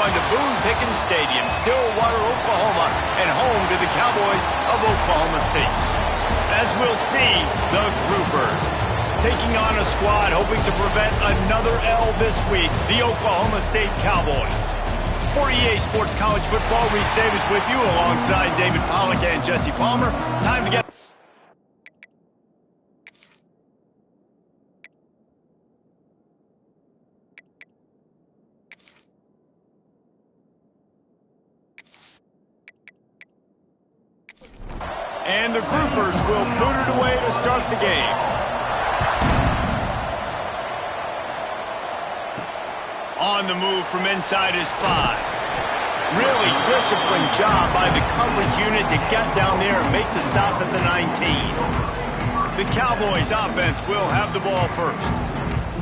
going to Boone Pickens Stadium, Stillwater, Oklahoma, and home to the Cowboys of Oklahoma State. As we'll see, the Groupers taking on a squad hoping to prevent another L this week, the Oklahoma State Cowboys. For EA Sports College Football, Reese Davis with you alongside David Pollack and Jesse Palmer. Time to get... And the Groupers will boot it away to start the game. On the move from inside his 5. Really disciplined job by the coverage unit to get down there and make the stop at the 19. The Cowboys offense will have the ball first.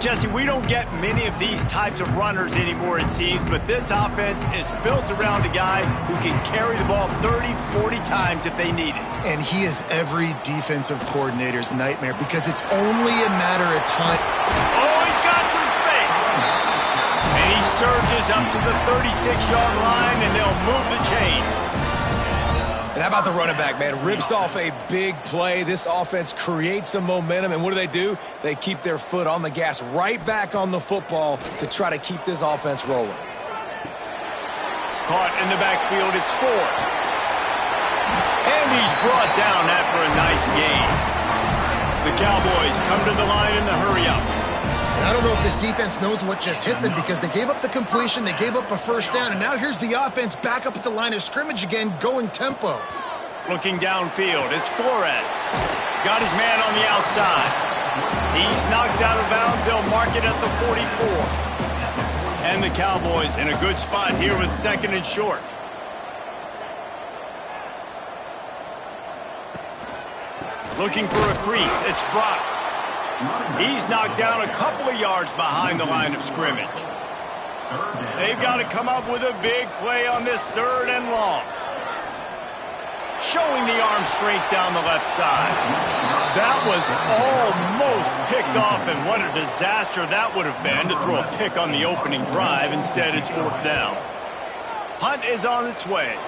Jesse, we don't get many of these types of runners anymore, it seems, but this offense is built around a guy who can carry the ball 30, 40 times if they need it. And he is every defensive coordinator's nightmare because it's only a matter of time. Oh, he's got some space. And he surges up to the 36-yard line, and they'll move the chains. And how about the running back, man? Rips off a big play. This offense creates some momentum, and what do? They keep their foot on the gas right back on the football to try to keep this offense rolling. Caught in the backfield, it's Ford. And he's brought down after a nice gain. The Cowboys come to the line in the hurry-up. I don't know if this defense knows what just hit them because they gave up the completion, they gave up a first down, and now here's the offense back up at the line of scrimmage again, going tempo. Looking downfield, it's Flores. Got his man on the outside. He's knocked out of bounds. They'll mark it at the 44. And the Cowboys in a good spot here with 2nd and short. Looking for a crease, it's Brock. He's knocked down a couple of yards behind the line of scrimmage. They've got to come up with a big play on this 3rd and long. Showing the arm strength down the left side. That was almost picked off, and what a disaster that would have been to throw a pick on the opening drive. Instead, it's 4th down. Punt is on its way.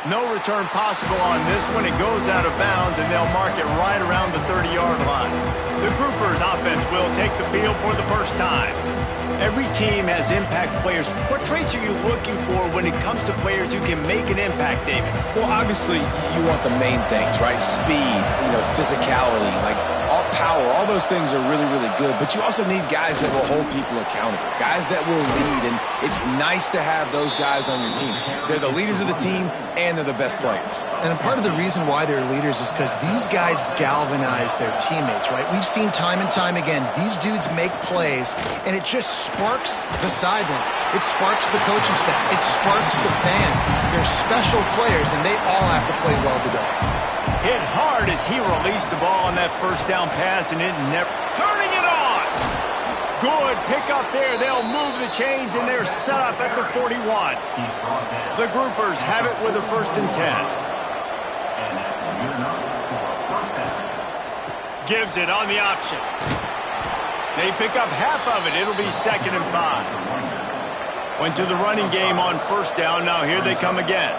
No return possible on this one. It goes out of bounds, and they'll mark it right around the 30-yard line. The Groupers offense will take the field for the first time. Every team has impact players. What traits are you looking for when it comes to players who can make an impact, David? Well, obviously, you want the main things, right? Speed, physicality, like all power. All those things are really, really good. But you also need guys that will hold people accountable, guys that will lead. And it's nice to have those guys on your team. They're the leaders of the team, and they're the best players. And part of the reason why they're leaders is because these guys galvanize their teammates, right? We've seen time and time again, these dudes make plays, and it just sparks the sideline. It sparks the coaching staff. It sparks the fans. They're special players, and they all have to play well today. Hit hard as he released the ball on that first down pass, and it never... Turning it on! Good pick up there. They'll move the chains, and they're set up at the 41. The Groupers have it with a 1st and 10. Gives it on the option. They pick up half of it. It'll be 2nd and 5. Went to the running game on 1st down. Now here they come again.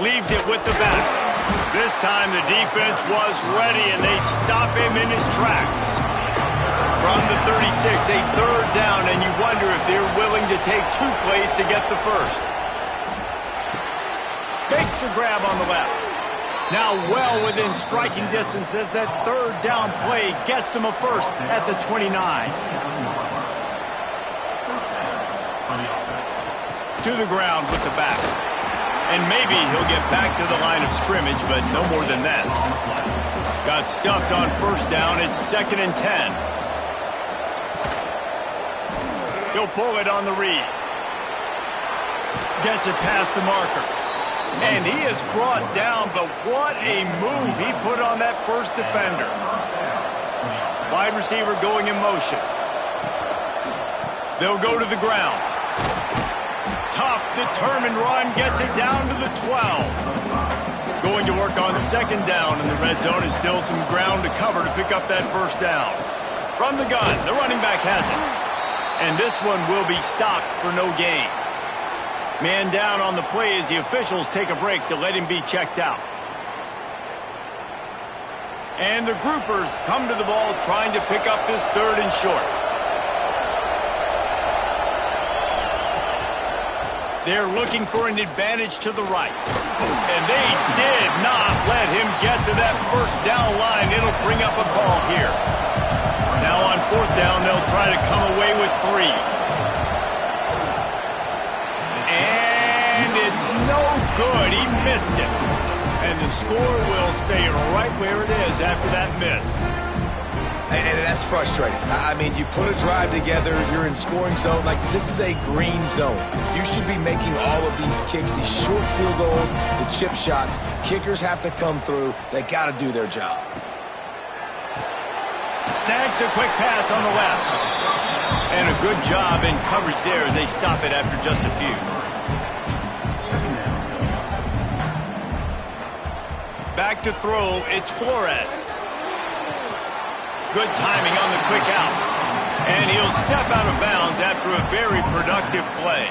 Leaves it with the back. This time the defense was ready, and they stop him in his tracks. From the 36, a 3rd down, and you wonder if they're willing to take 2 plays to get the first. Makes the grab on the left. Now well within striking distance as that 3rd down play gets them a first at the 29. To the ground with the back. And maybe he'll get back to the line of scrimmage, but no more than that. Got stuffed on 1st down. It's 2nd and 10. He'll pull it on the read. Gets it past the marker. And he is brought down, but what a move he put on that first defender. Wide receiver going in motion. They'll go to the ground. Tough, determined run, gets it down to the 12. Going to work on 2nd down, and the red zone is still some ground to cover to pick up that 1st down. From the gun, the running back has it. And this one will be stopped for no gain. Man down on the play as the officials take a break to let him be checked out. And the groupers come to the ball trying to pick up this 3rd and short. They're looking for an advantage to the right. And they did not let him get to that first down line. It'll bring up a call here. Now on 4th down, they'll try to come away with 3. And it's no good. He missed it. And the score will stay right where it is after that miss. And that's frustrating. I mean, you put a drive together, you're in scoring zone. Like, this is a green zone. You should be making all of these kicks, these short field goals, the chip shots. Kickers have to come through. They got to do their job. Snags a quick pass on the left. And a good job in coverage there as they stop it after just a few. Back to throw, it's Flores. Good timing on the quick out. And he'll step out of bounds after a very productive play.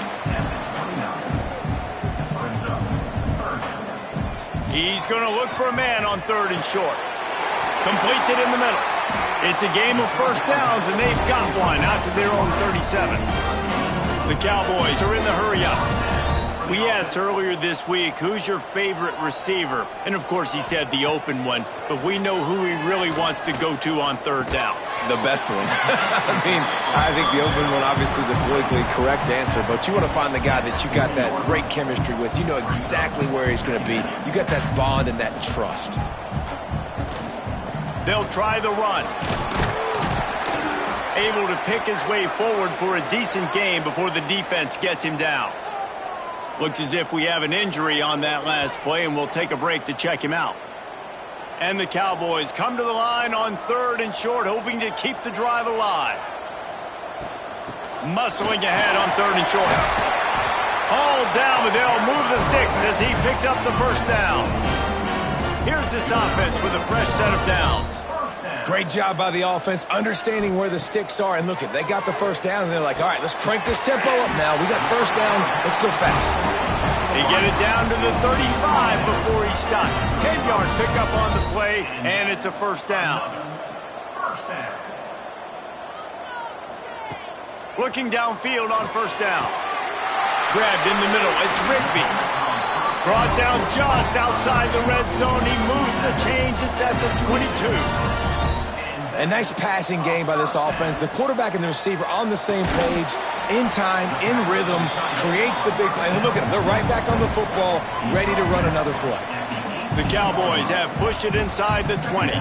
He's going to look for a man on 3rd and short. Completes it in the middle. It's a game of first downs, and they've got one out to their own 37. The Cowboys are in the hurry-up. We asked earlier this week, who's your favorite receiver? And, of course, he said the open one. But we know who he really wants to go to on 3rd down. The best one. I mean, I think the open one, obviously the politically correct answer. But you want to find the guy that you got that great chemistry with. You know exactly where he's going to be. You got that bond and that trust. They'll try the run. Able to pick his way forward for a decent game before the defense gets him down. Looks as if we have an injury on that last play, and we'll take a break to check him out. And the Cowboys come to the line on 3rd and short, hoping to keep the drive alive. Muscling ahead on 3rd and short. All down, but they'll move the sticks as he picks up the first down. Here's this offense with a fresh set of downs. Great job by the offense, understanding where the sticks are. And look, they got the first down, and they're like, all right, let's crank this tempo up now. We got first down. Let's go fast. They get it down to the 35 before he stopped. 10-yard pickup on the play, and it's a first down. Looking downfield on first down. Grabbed in the middle. It's Rigby. Brought down just outside the red zone. He moves the chains. It's at the 22. A nice passing game by this offense. The quarterback and the receiver on the same page, in time, in rhythm, creates the big play. And look at them. They're right back on the football, ready to run another play. The Cowboys have pushed it inside the 20.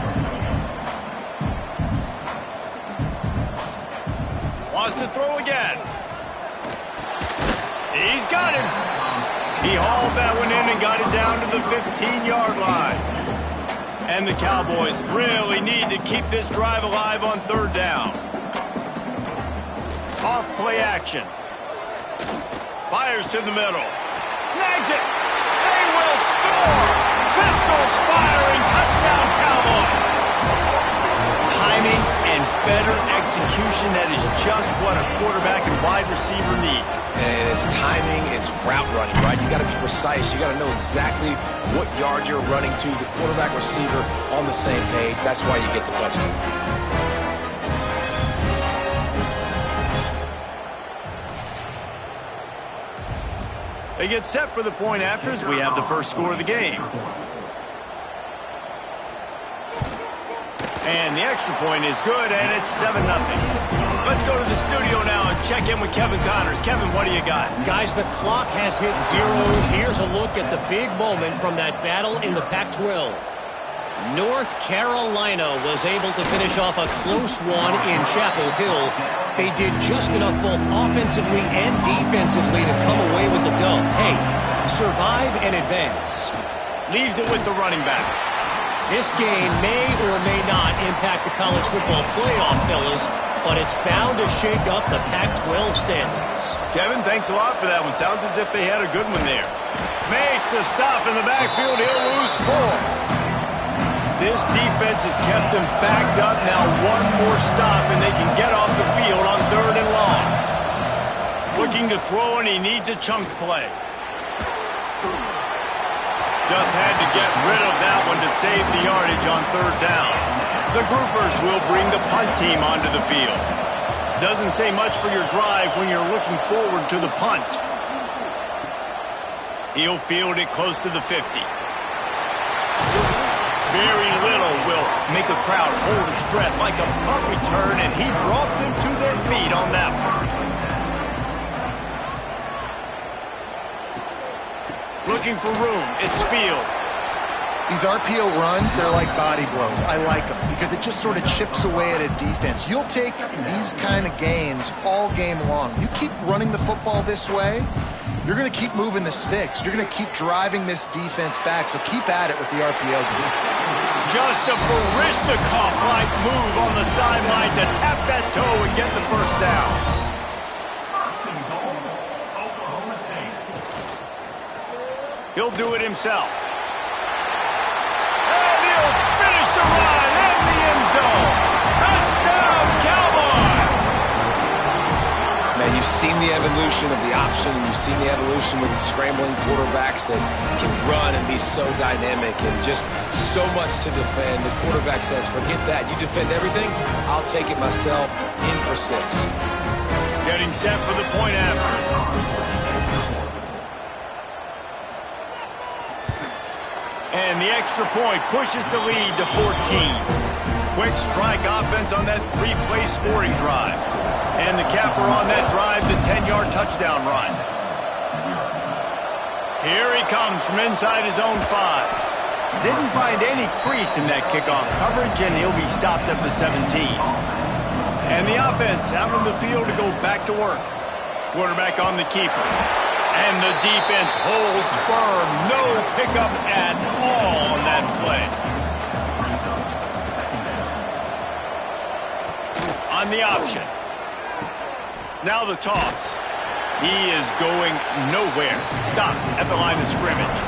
Wants to throw again. He's got him. He hauled that one in and got it down to the 15-yard line. And the Cowboys really need to keep this drive alive on 3rd down. Off play action. Fires to the middle. Snags it. They will score. Pistols firing. Touchdown, Cowboys. Timing and better execution. That is just what a quarterback and wide receiver need. And it's timing, it's route running, right? You got to be precise. You got to know exactly what yard you're running to. The quarterback, receiver on the same page. That's why you get the touchdown. They get set for the point after as we have the first score of the game. And the extra point is good, and it's 7-0. Let's go to the studio now and check in with Kevin Connors. Kevin, what do you got? Guys, the clock has hit zeros. Here's a look at the big moment from that battle in the Pac-12. North Carolina was able to finish off a close one in Chapel Hill. They did just enough both offensively and defensively to come away with the dub. Hey, survive and advance. Leaves it with the running back. This game may or may not impact the college football playoff, fellas, but it's bound to shake up the Pac-12 standings. Kevin, thanks a lot for that one. Sounds as if they had a good one there. Makes a stop in the backfield. He'll lose 4. This defense has kept them backed up. Now one more stop, and they can get off the field on 3rd and long. Looking to throw, and he needs a chunk play. Just had to get rid of that one to save the yardage on third down. The groupers will bring the punt team onto the field. Doesn't say much for your drive when you're looking forward to the punt. He'll field it close to the 50. Very little will make a crowd hold its breath like a punt return, and he brought them to their feet on that one. Looking for room, it's Fields. These RPO runs, they're like body blows. I like them because it just sort of chips away at a defense. You'll take these kind of gains all game long. You keep running the football this way, you're going to keep moving the sticks. You're going to keep driving this defense back, so keep at it with the RPO game. Just a Barishnikov-like move on the sideline to tap that toe and get the first down. He'll do it himself. And he'll finish the run in the end zone. Touchdown, Cowboys! Now, you've seen the evolution of the option, and you've seen the evolution with scrambling quarterbacks that can run and be so dynamic and just so much to defend. The quarterback says, forget that. You defend everything, I'll take it myself. In for 6. Getting set for the point after. And the extra point pushes the lead to 14. Quick strike offense on that 3-play scoring drive. And the capper on that drive, the 10-yard touchdown run. Here he comes from inside his own 5. Didn't find any crease in that kickoff coverage, and he'll be stopped at the 17. And the offense out on the field to go back to work. Quarterback on the keeper. And the defense holds firm. No pickup at all on that play. On the option. Now the toss. He is going nowhere. Stop at the line of scrimmage.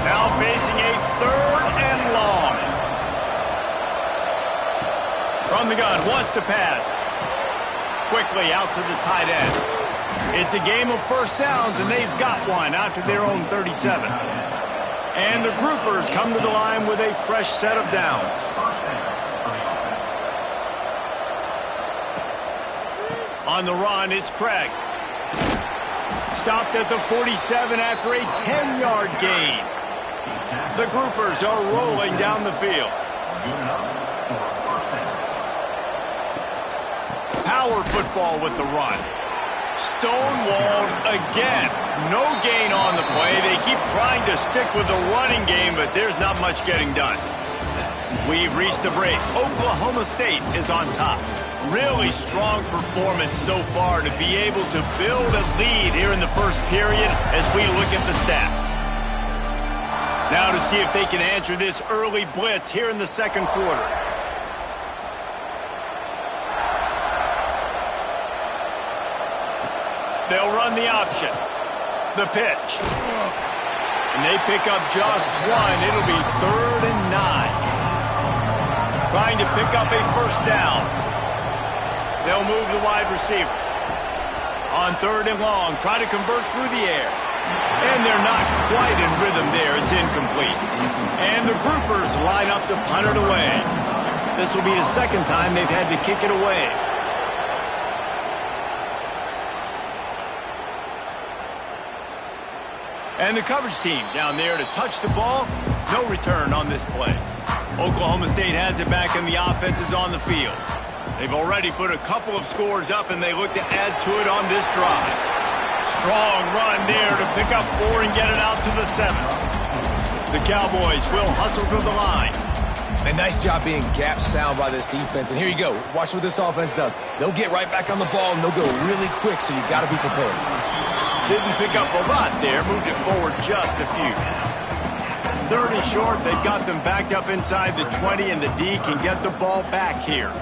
Now facing a 3rd and long. From the gun, wants to pass. Quickly out to the tight end. It's a game of first downs, and they've got one out to their own 37. And the groupers come to the line with a fresh set of downs. On the run, it's Craig. Stopped at the 47 after a 10-yard gain. The groupers are rolling down the field. Power football with the run. Stonewalled again. No gain on the play. They keep trying to stick with the running game, but there's not much getting done. We've reached the break. Oklahoma State is on top. Really strong performance so far to be able to build a lead here in the first period as we look at the stats. Now to see if they can answer this early blitz here in the second quarter. They'll run the option. The pitch. And they pick up just one. It'll be 3rd and 9. Trying to pick up a first down. They'll move the wide receiver. On 3rd and long, try to convert through the air. And they're not quite in rhythm there. It's incomplete. And the groupers line up to punt it away. This will be the second time they've had to kick it away. And the coverage team down there to touch the ball. No return on this play. Oklahoma State has it back, and the offense is on the field. They've already put a couple of scores up, and they look to add to it on this drive. Strong run there to pick up 4 and get it out to the 7. The Cowboys will hustle to the line. A nice job being gap sound by this defense. And here you go. Watch what this offense does. They'll get right back on the ball, and they'll go really quick, so you got to be prepared. Didn't pick up a lot there. Moved it forward just a few. 3rd and short. They've got them backed up inside the 20, and the D can get the ball back here.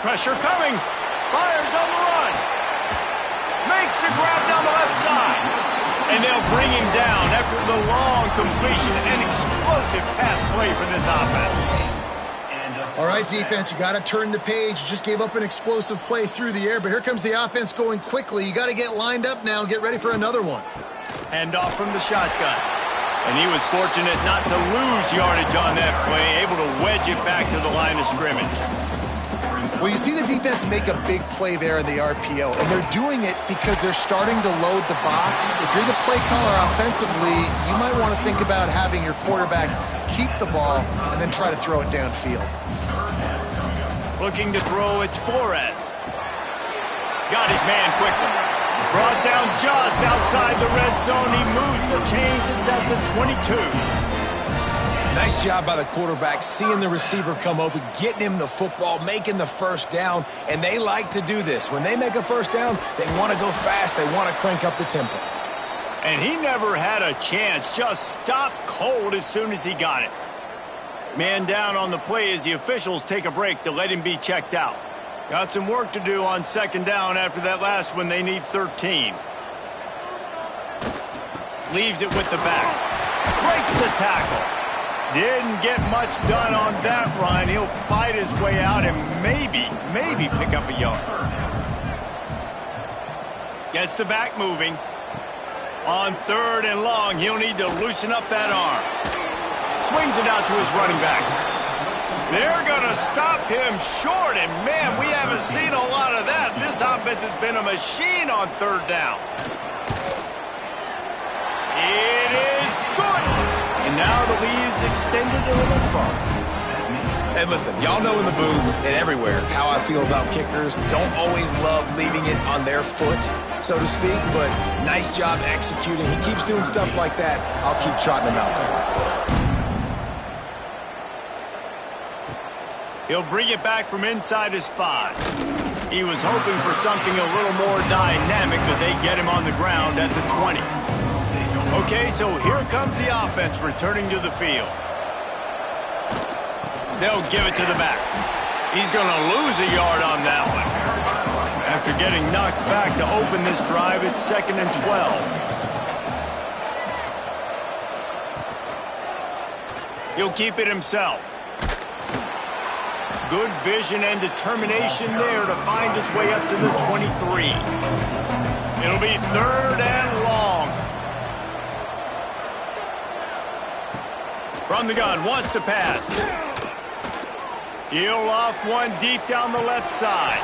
Pressure coming. Fires on the run. Makes the grab down the left side. And they'll bring him down after the long completion and explosive pass play for this offense. All right, defense, you got to turn the page. You just gave up an explosive play through the air, but here comes the offense going quickly. You got to get lined up now and get ready for another one. Hand off from the shotgun. And he was fortunate not to lose yardage on that play, able to wedge it back to the line of scrimmage. Well, you see the defense make a big play there in the RPO, and they're doing it because they're starting to load the box. If you're the play caller offensively, you might want to think about having your quarterback keep the ball and then try to throw it downfield. Looking to throw, it's Flores. Got his man quickly. Brought down just outside the red zone. He moves the chains. It's at the 22. Nice job by the quarterback, seeing the receiver come open, getting him the football, making the first down, and they like to do this. When they make a first down, they want to go fast. They want to crank up the tempo. And he never had a chance, just stopped cold as soon as he got it. Man down on the play as the officials take a break to let him be checked out. Got some work to do on second down after that last one. They need 13. Leaves it with the back. Breaks the tackle. Didn't get much done on that run. He'll fight his way out and maybe pick up a yard. Gets the back moving. On third and long, he'll need to loosen up that arm. Swings it out to his running back. They're going to stop him short, and man, we haven't seen a lot of that. This offense has been a machine on third down. It is good. And now the lead is extended a little further. And listen, y'all know in the booth and everywhere how I feel about kickers. Don't always love leaving it on their foot, so to speak, but nice job executing. He keeps doing stuff like that. I'll keep trotting him out there. He'll bring it back from inside his 5. He was hoping for something a little more dynamic, but they get him on the ground at the 20. Okay, so here comes the offense returning to the field. They'll give it to the back. He's going to lose a yard on that one. After getting knocked back to open this drive, it's 2nd and 12. He'll keep it himself. Good vision and determination there to find his way up to the 23. It'll be 3rd and long. From the gun, wants to pass. He'll off one deep down the left side.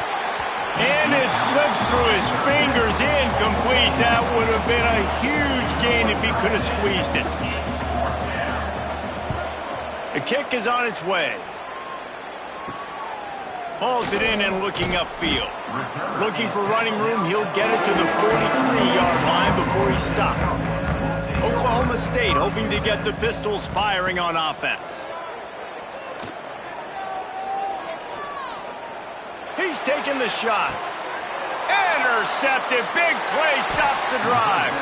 And it slips through his fingers, incomplete. That would have been a huge gain if he could have squeezed it. The kick is on its way. Hauls it in and looking upfield. Looking for running room, he'll get it to the 43-yard line before he stopped. Oklahoma State hoping to get the Pistols firing on offense. He's taking the shot. Intercepted. Big play stops the drive.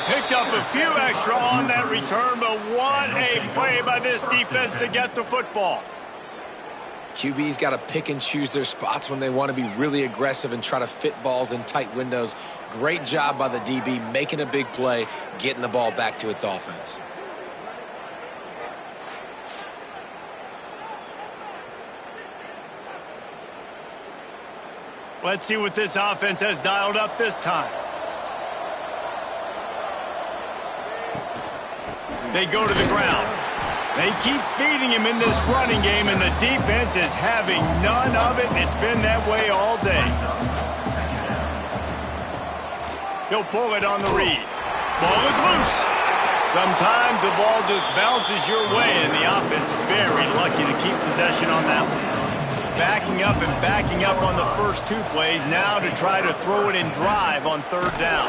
Picked up a few extra on that return, but what a play by this defense to get the football. QB's got to pick and choose their spots when they want to be really aggressive and try to fit balls in tight windows. Great job by the DB making a big play, getting the ball back to its offense. Let's see what this offense has dialed up this time. They go to the ground. They keep feeding him in this running game, and the defense is having none of it, and it's been that way all day. He'll pull it on the read. Ball is loose. Sometimes the ball just bounces your way, and the offense very lucky to keep possession on that one. Backing up and backing up on the first 2 plays, now to try to throw it in drive on 3rd down.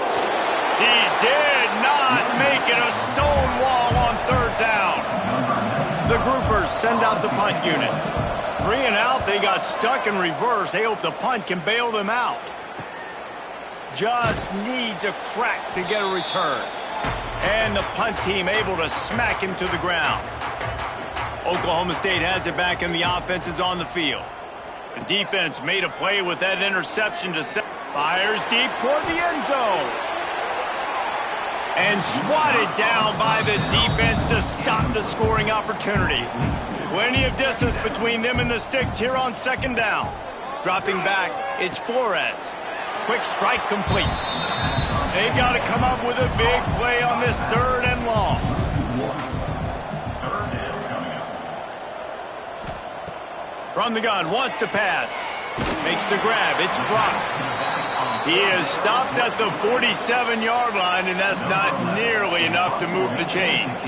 He did not make it a stone wall on 3rd down. The groupers send out the punt unit. 3 and out, they got stuck in reverse. They hope the punt can bail them out. Just needs a crack to get a return. And the punt team able to smack him to the ground. Oklahoma State has it back and the offense is on the field. The defense made a play with that interception to set. Fires deep toward the end zone. And swatted down by the defense to stop the scoring opportunity. Plenty of distance between them and the sticks here on second down. Dropping back, it's Flores. Quick strike complete. They've got to come up with a big play on this 3rd and long. From the gun, wants to pass. Makes the grab, it's Brock. He is stopped at the 47-yard line, and that's not nearly enough to move the chains.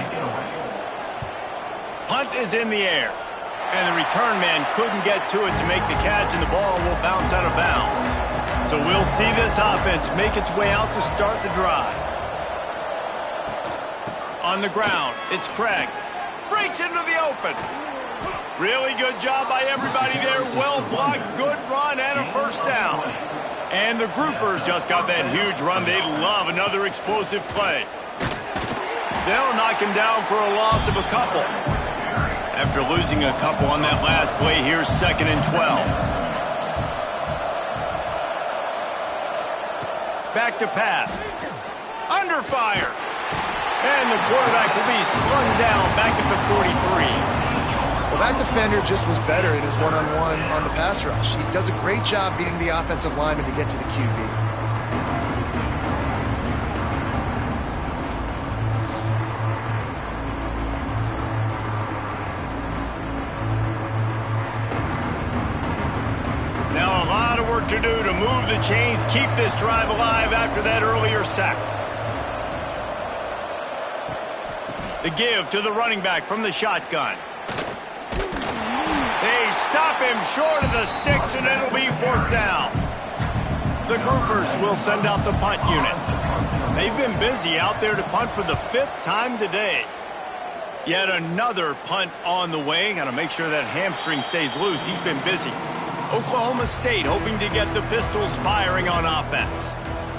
Punt is in the air, and the return man couldn't get to it to make the catch, and the ball will bounce out of bounds. So we'll see this offense make its way out to start the drive. On the ground, it's Craig. Breaks into the open. Really good job by everybody there. Well blocked, good run, and a first down. And the groupers just got that huge run. They love another explosive play. They'll knock him down for a loss of a couple. After losing a couple on that last play, here's 2nd and 12. Back to pass. Under fire. And the quarterback will be slung down back at the 43. Well, that defender just was better in his one-on-one on the pass rush. He does a great job beating the offensive lineman to get to the QB. Now a lot of work to do to move the chains, keep this drive alive after that earlier sack. The give to the running back from the shotgun. They stop him short of the sticks, and it'll be 4th down. The groupers will send out the punt unit. They've been busy out there to punt for the 5th time today. Yet another punt on the way. Got to make sure that hamstring stays loose. He's been busy. Oklahoma State hoping to get the Pistols firing on offense.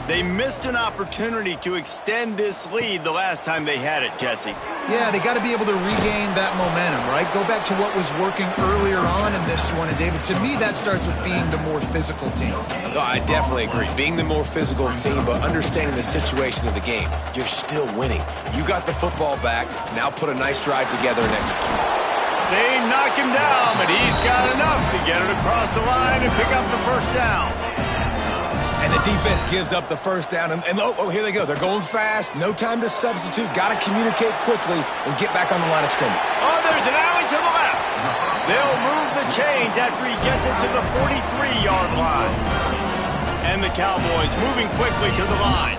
They missed an opportunity to extend this lead the last time they had it, Jesse. Yeah, they got to be able to regain that momentum, right? Go back to what was working earlier on in this one. And, David, to me, that starts with being the more physical team. No, I definitely agree. Being the more physical team, but understanding the situation of the game. You're still winning. You got the football back. Now put a nice drive together and execute. They knock him down, but he's got enough to get it across the line and pick up the first down. And the defense gives up the first down. And oh, here they go. They're going fast. No time to substitute. Got to communicate quickly and get back on the line of scrimmage. Oh, there's an alley to the left. They'll move the chains after he gets it to the 43-yard line. And the Cowboys moving quickly to the line.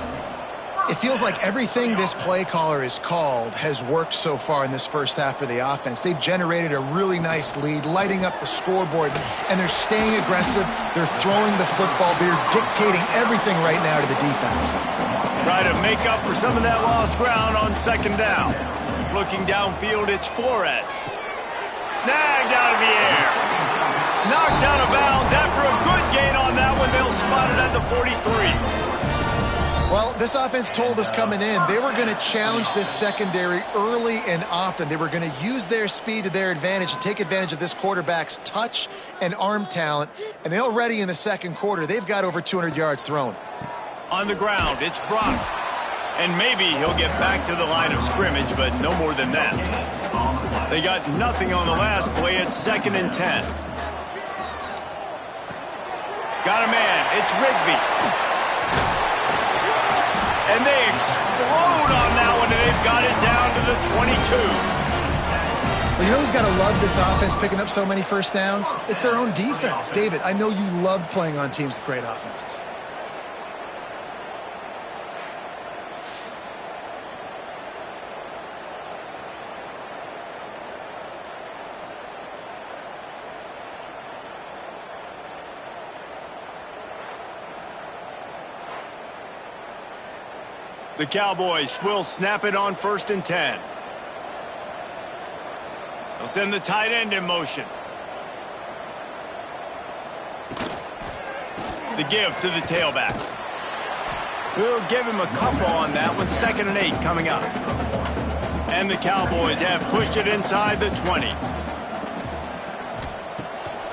It feels like everything this play caller has called has worked so far in this first half for the offense. They've generated a really nice lead, lighting up the scoreboard, and they're staying aggressive. They're throwing the football. They're dictating everything right now to the defense. Try to make up for some of that lost ground on 2nd down. Looking downfield, it's Flores. Snagged out of the air. Knocked out of bounds after a good gain on that one. They'll spot it at the 43. Well, this offense told us coming in they were going to challenge this secondary early and often. They were going to use their speed to their advantage and take advantage of this quarterback's touch and arm talent. And already in the 2nd quarter, they've got over 200 yards thrown. On the ground, it's Brock. And maybe he'll get back to the line of scrimmage, but no more than that. They got nothing on the last play. It's 2nd and 10. Got a man. It's Rigby. And they explode on that one, and they've got it down to the 22. Well, you know who's got to love this offense picking up so many first downs? It's their own defense. David, I know you loved playing on teams with great offenses. The Cowboys will snap it on 1st and 10. They'll send the tight end in motion. The give to the tailback. We'll give him a couple on that one. 2nd and 8 coming up. And the Cowboys have pushed it inside the 20.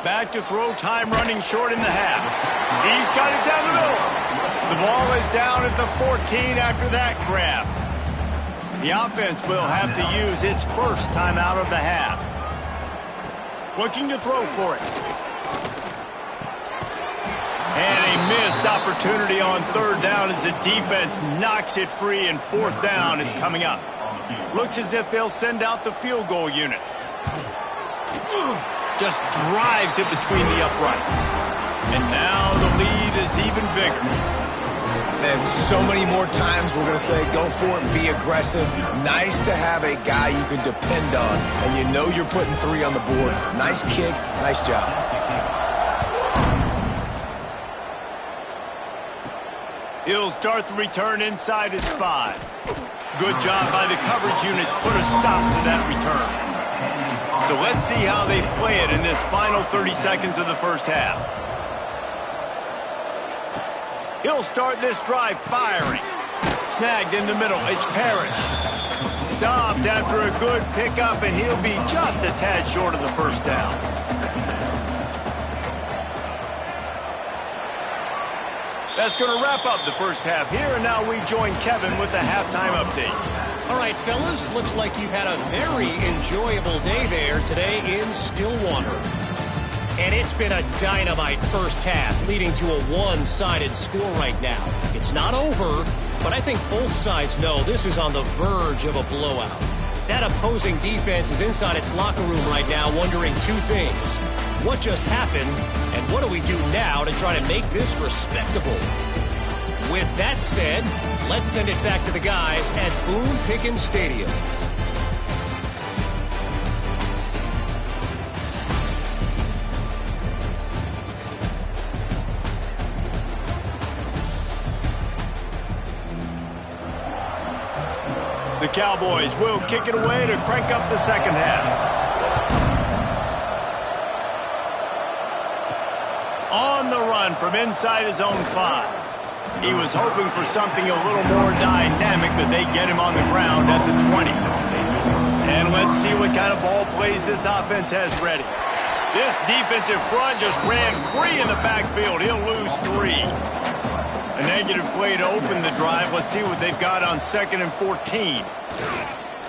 Back to throw, time running short in the half. He's got it down the middle. The ball is down at the 14 after that grab. The offense will have to use its first timeout of the half. Looking to throw for it. And a missed opportunity on third down as the defense knocks it free, and fourth down is coming up. Looks as if they'll send out the field goal unit. Just drives it between the uprights. And now the lead is even bigger. And so many more times we're going to say, go for it, be aggressive. Nice to have a guy you can depend on, and you know you're putting 3 on the board. Nice kick, nice job. He'll start the return inside his 5. Good job by the coverage unit to put a stop to that return. So let's see how they play it in this final 30 seconds of the first half. He'll start this drive firing. Snagged in the middle. It's Parrish. Stopped after a good pickup, and he'll be just a tad short of the first down. That's going to wrap up the first half here, and now we join Kevin with the halftime update. All right, fellas, looks like you've had a very enjoyable day there today in Stillwater. And it's been a dynamite first half, leading to a one-sided score right now. It's not over, but I think both sides know this is on the verge of a blowout. That opposing defense is inside its locker room right now wondering 2 things. What just happened, and what do we do now to try to make this respectable? With that said, let's send it back to the guys at Boone Pickens Stadium. The Cowboys will kick it away to crank up the second half. On the run from inside his own 5. He was hoping for something a little more dynamic, but they get him on the ground at the 20. And let's see what kind of ball plays this offense has ready. This defensive front just ran free in the backfield. He'll lose 3. A negative play to open the drive. Let's see what they've got on 2nd and 14.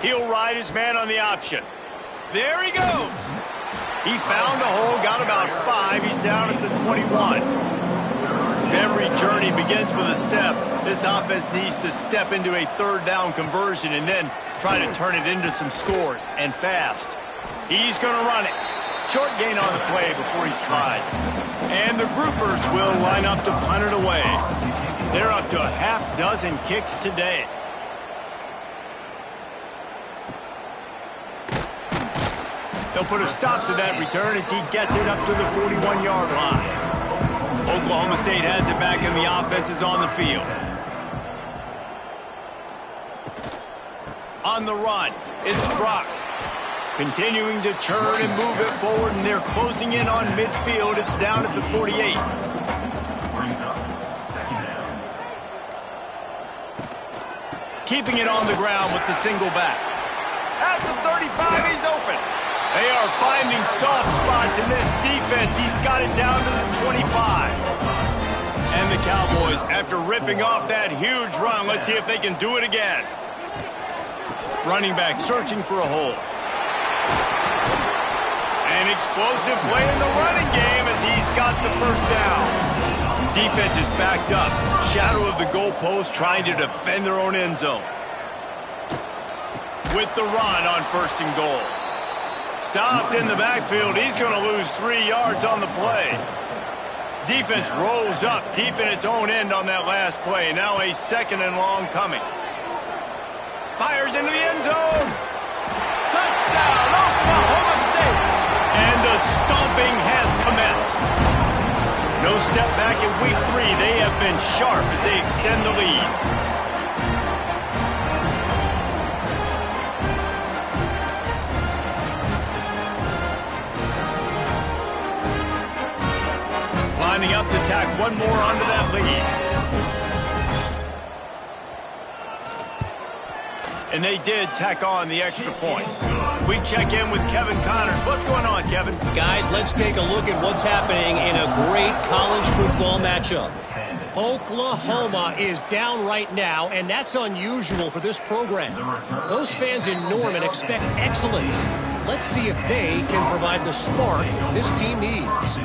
He'll ride his man on the option. There he goes. He found a hole, got about 5. He's down at the 21. If every journey begins with a step, this offense needs to step into a third down conversion and then try to turn it into some scores, and fast. He's going to run it. Short gain on the play before he slides. And the groupers will line up to punt it away. They're up to a half-dozen kicks today. They'll put a stop to that return as he gets it up to the 41-yard line. Oklahoma State has it back, and the offense is on the field. On the run, it's Brock. Continuing to churn and move it forward, and they're closing in on midfield. It's down at the 48. Keeping it on the ground with the single back. At the 35, he's open. They are finding soft spots in this defense. He's got it down to the 25. And the Cowboys, after ripping off that huge run, let's see if they can do it again. Running back searching for a hole. An explosive play in the running game as he's got the first down. Defense is backed up. Shadow of the goalpost trying to defend their own end zone. With the run on 1st and goal. Stopped in the backfield. He's going to lose 3 yards on the play. Defense rolls up deep in its own end on that last play. Now a 2nd and long coming. Fires into the end zone. Touchdown, Oklahoma State. And the stomping has commenced. No step back in week 3. They have been sharp as they extend the lead. Lining up to tack one more onto that lead. And they did tack on the extra point. We check in with Kevin Connors. What's going on, Kevin? Guys, let's take a look at what's happening in a great college football matchup. Oklahoma is down right now, and that's unusual for this program. Those fans in Norman expect excellence. let's see if they can provide the spark this team needs.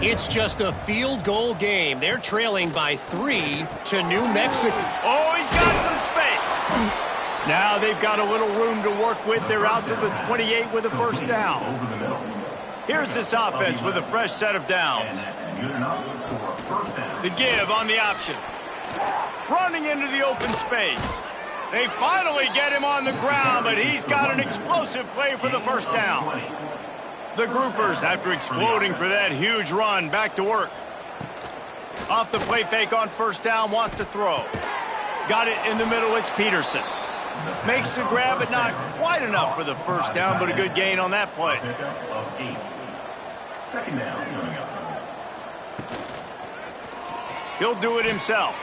It's just a field goal game. They're trailing by 3 to New Mexico. Oh, he's got some space. Now they've got a little room to work with. They're out to the 28 with a first down. Here's this offense with a fresh set of downs. The give on the option. Running into the open space. They finally get him on the ground, but he's got an explosive play for the first down. The groupers, after exploding for that huge run, back to work. Off the play fake on first down, wants to throw. Got it in the middle, it's Peterson. Makes the grab, but not quite enough for the first down, but a good gain on that play. He'll do it himself.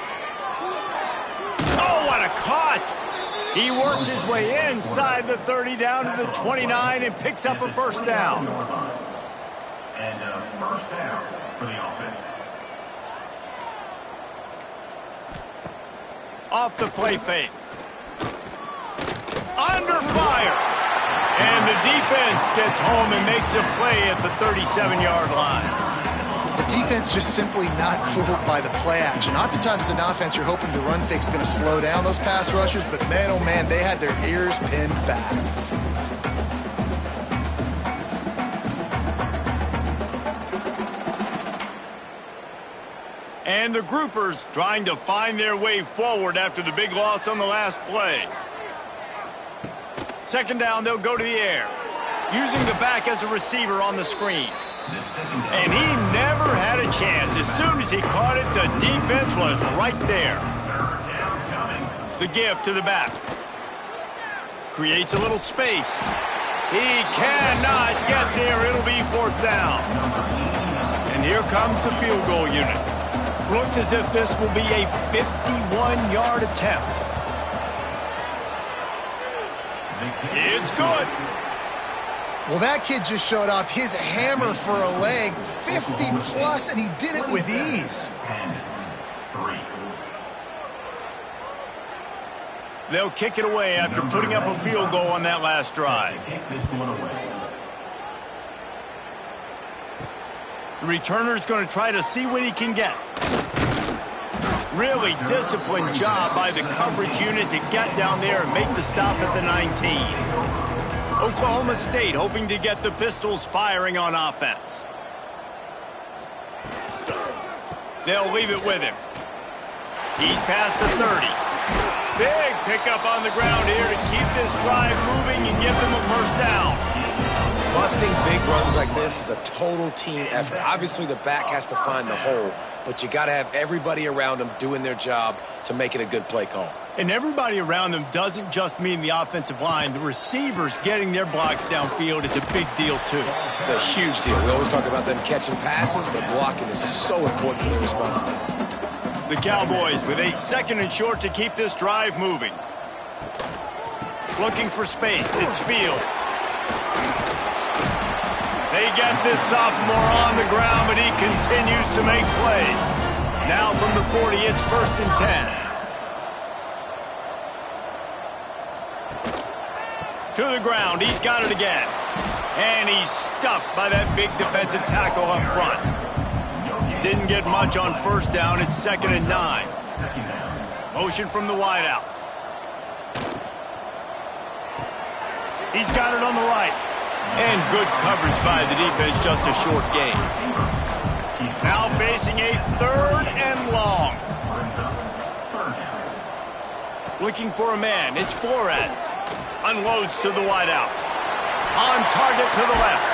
Oh, what a cut! He works his way inside the 30 down to the 29 and picks up a first down. And first down for the offense. Off the play fake. Under fire. And the defense gets home and makes a play at the 37-yard line. The defense just simply not fooled by the play action. Oftentimes as an offense, you're hoping the run fake's going to slow down those pass rushers, but man, oh man, they had their ears pinned back. And the groupers trying to find their way forward after the big loss on the last play. Second down, they'll go to the air, using the back as a receiver on the screen. And he never had a chance. As soon as he caught it, the defense was right there. The give to the back. Creates a little space. He cannot get there. It'll be fourth down. And here comes the field goal unit. Looks as if this will be a 51-yard attempt. It's good. Well, that kid just showed off his hammer for a leg, 50-plus, and he did it with ease. They'll kick it away after putting up a field goal on that last drive. The returner's going to try to see what he can get. Really disciplined job by the coverage unit to get down there and make the stop at the 19. Oklahoma State hoping to get the Pistols firing on offense. They'll leave it with him. He's past the 30. Big pickup on the ground here to keep this drive moving and give them a first down. Busting big runs like this is a total team effort. Obviously, the back has to find the hole, but you got to have everybody around them doing their job to make it a good play call. And everybody around them doesn't just mean the offensive line. The receivers getting their blocks downfield is a big deal, too. It's a huge deal. We always talk about them catching passes, but blocking is so important for their responsibilities. The Cowboys with a second and short to keep this drive moving. Looking for space. It's Fields. They get this sophomore on the ground, but he continues to make plays. Now from the 40, it's first and 10. To the ground, he's got it again. And he's stuffed by that big defensive tackle up front. Didn't get much on first down. It's second and 9. Motion from the wideout. He's got it on the right. And good coverage by the defense, just a short gain. Now facing a third and long. Looking for a man. It's Flores. Unloads to the wideout. On target to the left.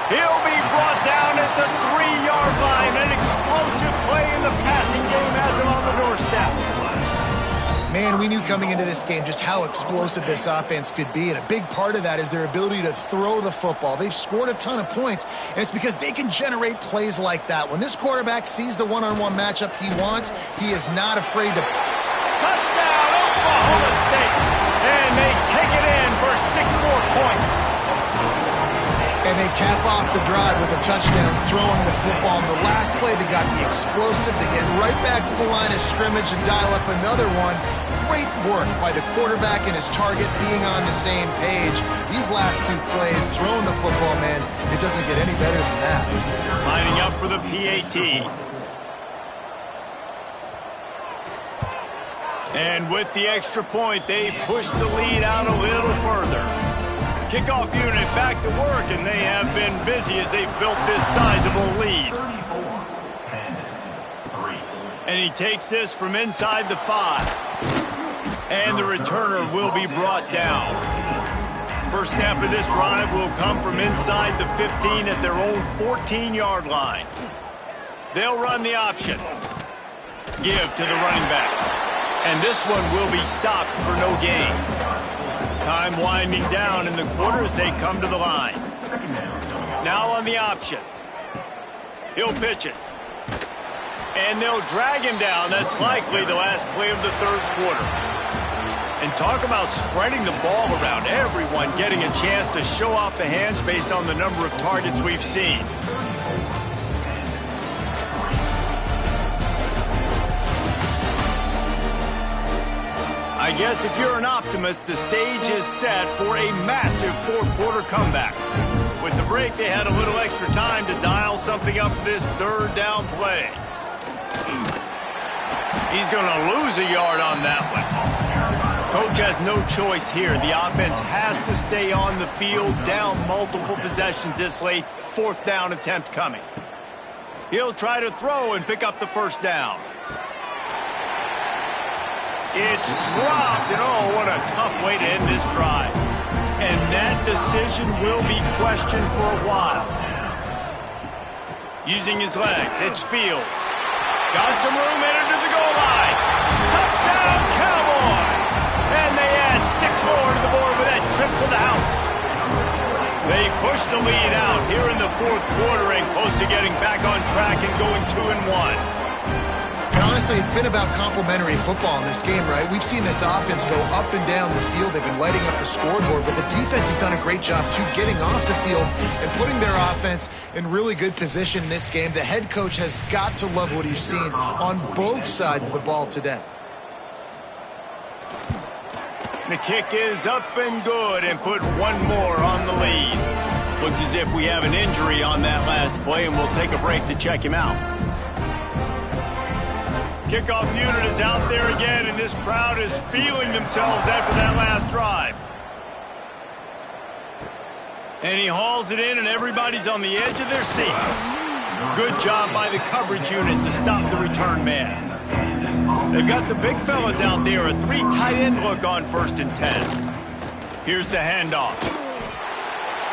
He'll be brought down at the 3-yard line. An explosive play in the passing game has him on the doorstep. Man, we knew coming into this game just how explosive this offense could be, and a big part of that is their ability to throw the football. They've scored a ton of points, and it's because they can generate plays like that. When this quarterback sees the one-on-one matchup he wants, he is not afraid to... Touchdown, Oklahoma State! And they take it in for 6 more points. And they cap off the drive with a touchdown, throwing the football. On the last play, they got the explosive. They get right back to the line of scrimmage and dial up another one. Great work by the quarterback and his target being on the same page. These last two plays, throwing the football, man, it doesn't get any better than that. Lining up for the PAT. And with the extra point, they push the lead out a little further. Kickoff unit back to work, and they have been busy as they've built this sizable lead. And he takes this from inside the 5. And the returner will be brought down. First snap of this drive will come from inside the 15 at their own 14-yard line. They'll run the option. Give to the running back. And this one will be stopped for no gain. Time winding down in the quarter as they come to the line. Now on the option. He'll pitch it. And they'll drag him down. That's likely the last play of the third quarter. And talk about spreading the ball around. Everyone getting a chance to show off the hands based on the number of targets we've seen. I guess if you're an optimist, the stage is set for a massive fourth quarter comeback. With the break, they had a little extra time to dial something up for this third down play. He's going to lose a yard on that one. Coach has no choice here. The offense has to stay on the field, down multiple possessions this late. Fourth down attempt coming. He'll try to throw and pick up the first down. It's dropped, and oh, what a tough way to end this drive. And that decision will be questioned for a while. Using his legs, it's Fields. Got some room, entered to the goal line. Touchdown, Cowboys! And they add 6 more to the board with that trip to the house. They push the lead out here in the fourth quarter and close to getting back on track and going 2-1. And honestly, it's been about complementary football in this game, right? We've seen this offense go up and down the field. They've been lighting up the scoreboard, but the defense has done a great job, too, getting off the field and putting their offense in really good position in this game. The head coach has got to love what he's seen on both sides of the ball today. The kick is up and good and put one more on the lead. Looks as if we have an injury on that last play, and we'll take a break to check him out. Kickoff unit is out there again, and this crowd is feeling themselves after that last drive. And he hauls it in, and everybody's on the edge of their seats. Good job by the coverage unit to stop the return man. They've got the big fellas out there, a 3 tight end look on 1st and 10. Here's the handoff.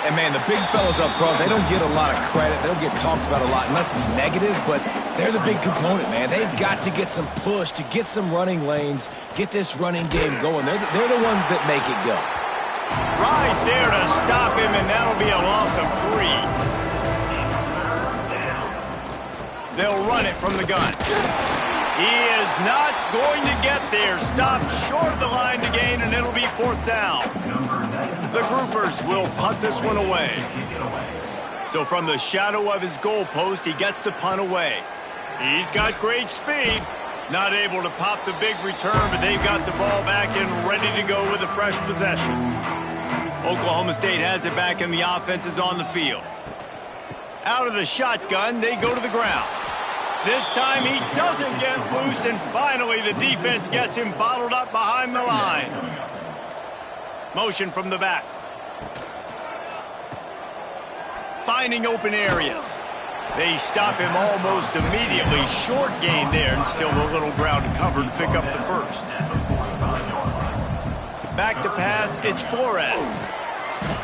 And, man, the big fellas up front, they don't get a lot of credit. They don't get talked about a lot unless it's negative, but they're the big component, man. They've got to get some push, to get some running lanes, get this running game going. They're the ones that make it go. Right there to stop him, and that'll be a loss of 3. They'll run it from the gun. He is not going to get there. Stopped short of the line to gain, and it'll be 4th down. The groupers will punt this one away. So from the shadow of his goalpost, he gets the punt away. He's got great speed. Not able to pop the big return, but they've got the ball back and ready to go with a fresh possession. Oklahoma State has it back, and the offense is on the field. Out of the shotgun, they go to the ground. This time he doesn't get loose, and finally the defense gets him bottled up behind the line. Motion from the back. Finding open areas. They stop him almost immediately. Short gain there, and still a little ground to cover to pick up the first. Back to pass, it's Flores.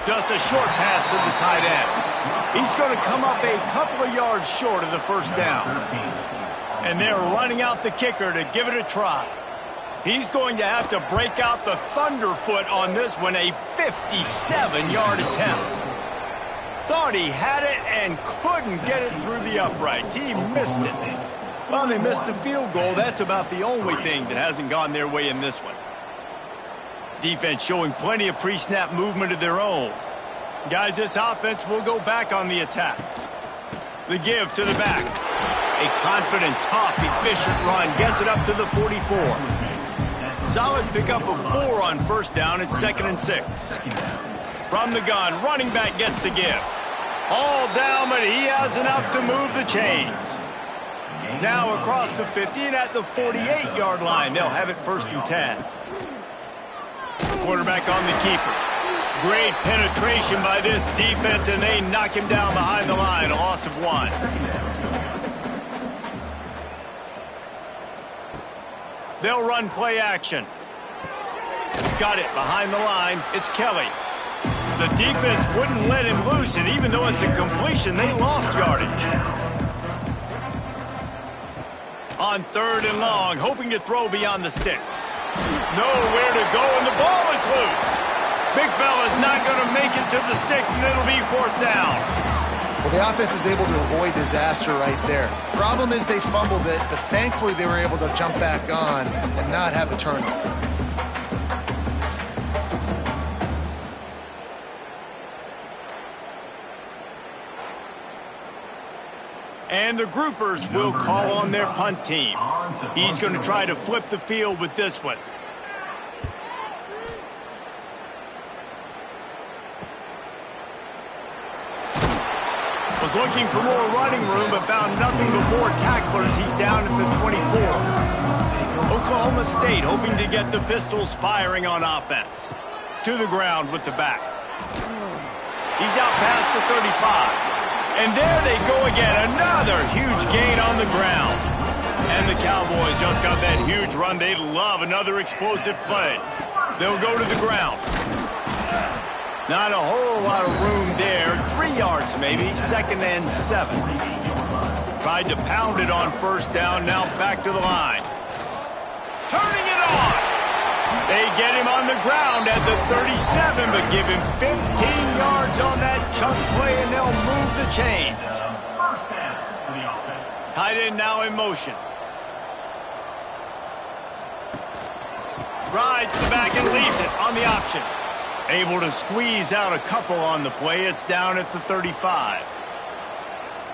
Just a short pass to the tight end. He's going to come up a couple of yards short of the first down. And they're running out the kicker to give it a try. He's going to have to break out the thunderfoot on this one, a 57-yard attempt. Thought he had it and couldn't get it through the uprights. He missed it. Well, they missed the field goal. That's about the only thing that hasn't gone their way in this one. Defense showing plenty of pre-snap movement of their own. Guys, this offense will go back on the attack. The give to the back. A confident, tough, efficient run gets it up to the 44. Solid pickup of 4 on first down. It's 2nd and 6. From the gun, running back gets to give. All down, but he has enough to move the chains. Now across the 50 and at the 48-yard line. They'll have it 1st and 10. Quarterback on the keeper. Great penetration by this defense, and they knock him down behind the line. A loss of 1. They'll run play action. Got it behind the line. It's Kelly. The defense wouldn't let him loose, and even though it's a completion, they lost yardage. On 3rd and long, hoping to throw beyond the sticks. Nowhere to go, and the ball is loose. Big fella's not going to make it to the sticks, and it'll be 4th down. Well, the offense is able to avoid disaster right there. Problem is they fumbled it, but thankfully they were able to jump back on and not have a turnover. And the groupers will call on their punt team. He's going to try to flip the field with this one. Was looking for more running room, but found nothing but more tacklers. He's down at the 24. Oklahoma State hoping to get the Pistols firing on offense. To the ground with the back. He's out past the 35. And there they go again. Another huge gain on the ground. And the Cowboys just got that huge run. They love another explosive play. They'll go to the ground. Not a whole lot of room there. 3 yards maybe. 2nd and 7. Tried to pound it on first down. Now back to the line. Turning it on. They get him on the ground at the 37, but give him 15 yards on that chunk play, and they'll move the chains. Tight end now in motion. Rides the back and leaves it on the option. Able to squeeze out a couple on the play. It's down at the 35.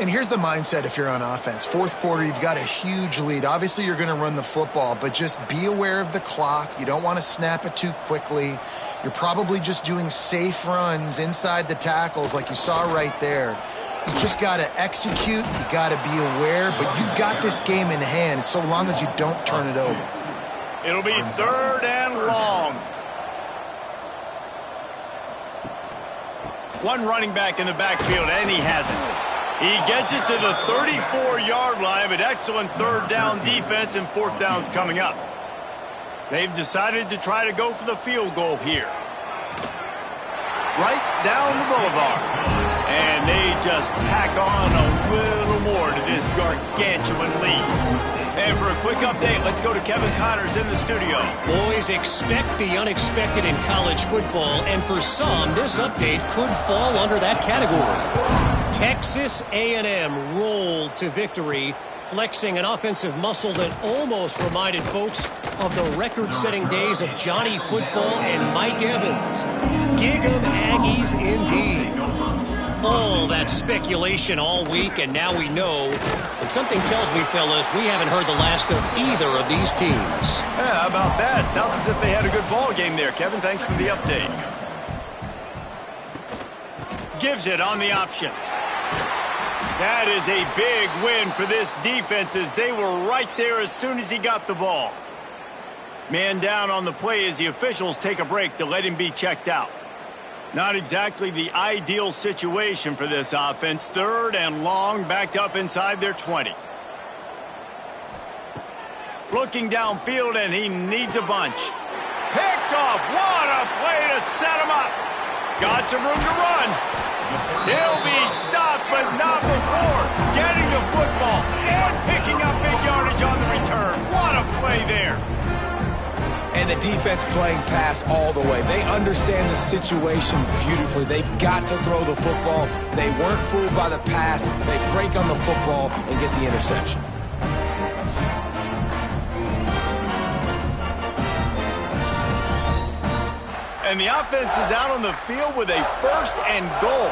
And here's the mindset if you're on offense. 4th quarter, you've got a huge lead. Obviously, you're going to run the football, but just be aware of the clock. You don't want to snap it too quickly. You're probably just doing safe runs inside the tackles like you saw right there. You just got to execute. You got to be aware, but you've got this game in hand so long as you don't turn it over. It'll be 3rd and long. One running back in the backfield, and he has it. He gets it to the 34-yard line, but excellent 3rd down defense, and 4th down's coming up. They've decided to try to go for the field goal here. Right down the boulevard. And they just tack on a little more to this gargantuan lead. And for a quick update, let's go to Kevin Connors in the studio. Boys, expect the unexpected in college football, and for some, this update could fall under that category. Texas A&M rolled to victory, flexing an offensive muscle that almost reminded folks of the record-setting days of Johnny Football and Mike Evans. Gig 'em Aggies indeed. All that speculation all week, and now we know. But something tells me, fellas, we haven't heard the last of either of these teams. Yeah, how about that? Sounds as if they had a good ball game there, Kevin. Thanks for the update. Gives it on the option. That is a big win for this defense as they were right there as soon as he got the ball. Man down on the play as the officials take a break to let him be checked out. Not exactly the ideal situation for this offense. 3rd and long, backed up inside their 20. Looking downfield, and he needs a bunch. Picked off. What a play to set him up. Got some room to run. He'll be stopped, but not before getting the football and picking up big yardage on the return. What a play there. And the defense playing pass all the way. They understand the situation beautifully. They've got to throw the football. They weren't fooled by the pass. They break on the football and get the interception. And the offense is out on the field with a 1st and goal.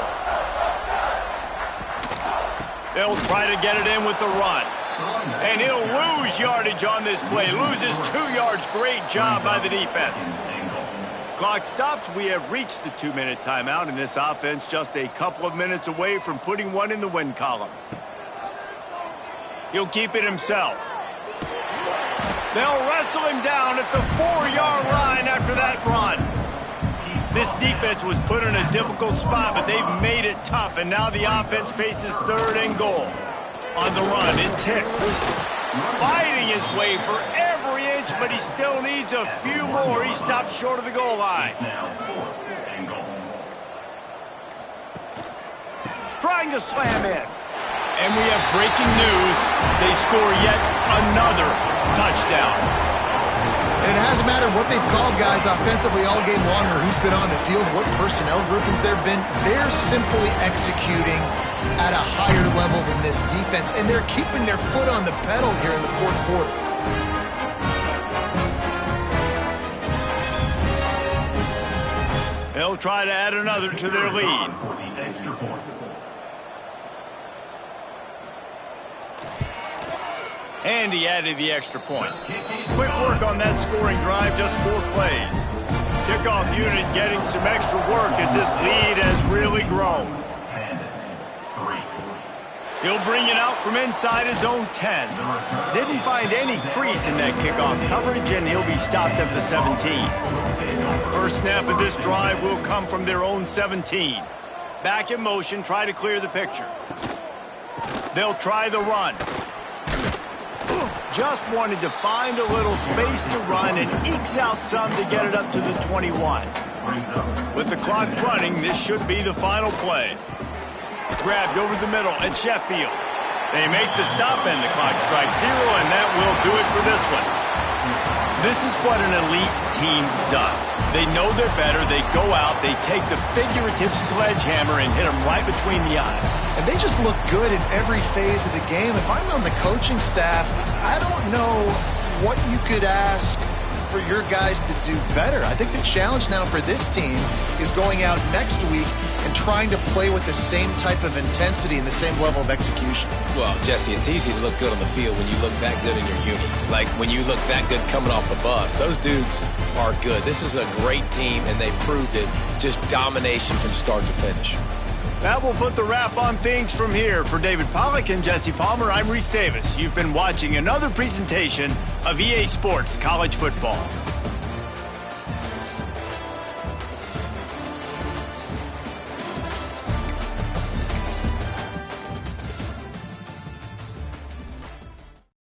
They'll try to get it in with the run. And he'll lose yardage on this play. Loses 2 yards. Great job by the defense. Clock stops. We have reached the 2-minute timeout, and this offense just a couple of minutes away from putting one in the win column. He'll keep it himself. They'll wrestle him down at the 4-yard line after that run. This defense was put in a difficult spot, but they've made it tough, and now the offense faces 3rd and goal. On the run, it ticks. Fighting his way for every inch, but he still needs a few more. He stops short of the goal line. Trying to slam in. And we have breaking news. They score yet another touchdown. And it hasn't mattered what they've called guys offensively all game long or who's been on the field, what personnel groupings there have been. They're simply executing at a higher level than this defense, and they're keeping their foot on the pedal here in the 4th quarter. They'll try to add another to their lead. And he added the extra point. Quick work on that scoring drive, just 4 plays. Kickoff unit getting some extra work as this lead has really grown. He'll bring it out from inside his own 10. Didn't find any crease in that kickoff coverage, and he'll be stopped at the 17. First snap of this drive will come from their own 17. Back in motion, try to clear the picture. They'll try the run. Just wanted to find a little space to run and ekes out some to get it up to the 21. With the clock running, this should be the final play. Grabbed over the middle at Sheffield. They make the stop and the clock strikes 0, and that will do it for this one. This is what an elite team does. They know they're better. They go out. They take the figurative sledgehammer and hit them right between the eyes. And they just look good in every phase of the game. If I'm on the coaching staff, I don't know what you could ask for your guys to do better. I think the challenge now for this team is going out next week and trying to play with the same type of intensity and the same level of execution. Well, Jesse, it's easy to look good on the field when you look that good in your unit. Like when you look that good coming off the bus. Those dudes are good. This is a great team, and they proved it. Just domination from start to finish. That will put the wrap on things from here. For David Pollack and Jesse Palmer, I'm Reese Davis. You've been watching another presentation of EA Sports College Football.